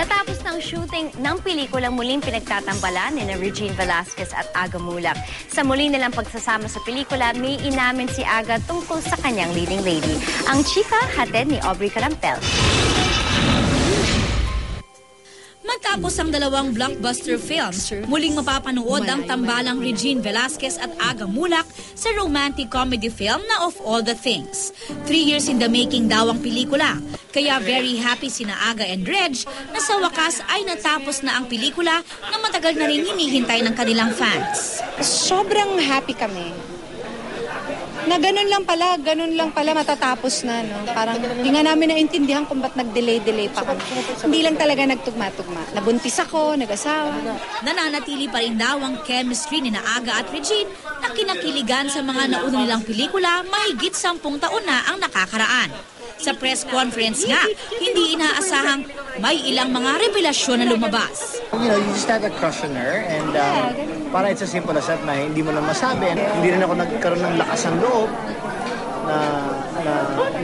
Natapos ng shooting ng pelikulang muling pinagtatambalan ni Regine Velasquez at Aga Mulak. Sa muli nilang pagsasama sa pelikula, may inamin si Aga tungkol sa kanyang leading lady. Ang chika hatid ni Aubrey Carampel. Matapos ang dalawang blockbuster films, muling mapapanood ang tambalang Regine Velasquez at Aga Mulak sa romantic comedy film na Of All the Things. 3 years in the making daw ang pelikula, kaya very happy sina Aga and Reg na sa wakas ay natapos na ang pelikula na matagal na rin hinihintay ng kanilang fans. Sobrang happy kami. Na ganun lang pala matatapos na, no? Parang hindi nga namin naintindihan kung ba't nag-delay pa kami. Hindi lang talaga nagtugma-tugma. Nabuntis ako, nag-asawa. Nananatili pa rin daw ang chemistry ni na Aga at Regine na kinakiligan sa mga nauna nilang pelikula mahigit 10 taon na ang nakakaraan. Sa press conference nga, hindi inaasahang may ilang mga revelasyon na lumabas. You know, you just had a crush on her and para it's as simple as that na hindi mo na masabi. Hindi rin ako nagkaroon ng lakas ng loob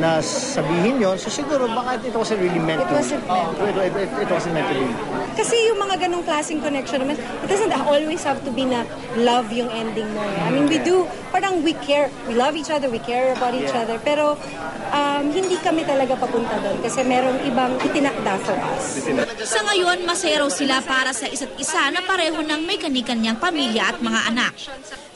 na sabihin yon. So siguro baka it wasn't really meant to. It wasn't meant to be. Kasi yung mga ganong klaseng connection naman, it doesn't always have to be na love yung ending mo. I mean, we do, parang we care. We love each other, we care about each other. Pero hindi kami talaga papunta doon kasi merong ibang itinakda for us. Sa ngayon, masaya raw sila para sa isa't isa na pareho ng may kani-kanyang pamilya at mga anak.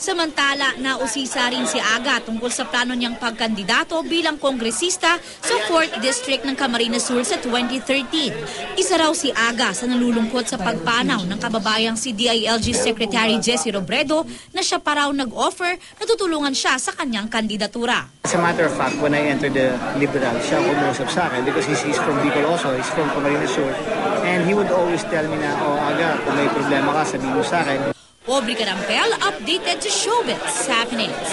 Samantala, nausisa rin si Aga tungkol sa plano niyang pagkandidato bilang kongresista sa 4th District ng Camarines Sur sa 2013. Isa raw si Aga sa nalulungkot sa pagpanaw ng kababayang si DILG Secretary Jesse Robredo na siya pa raw nag-offer na tutulungan siya sa kanyang kandidatura. As a matter of fact, when I entered the Liberal, siya kumusap sa akin because he's from Bicol also, he's from Camarines Sur. And he would always tell me na, oh Aga, kung may problema ka, sabihin mo sa akin. Aubrey Carampel, updated to Showbiz Happenings.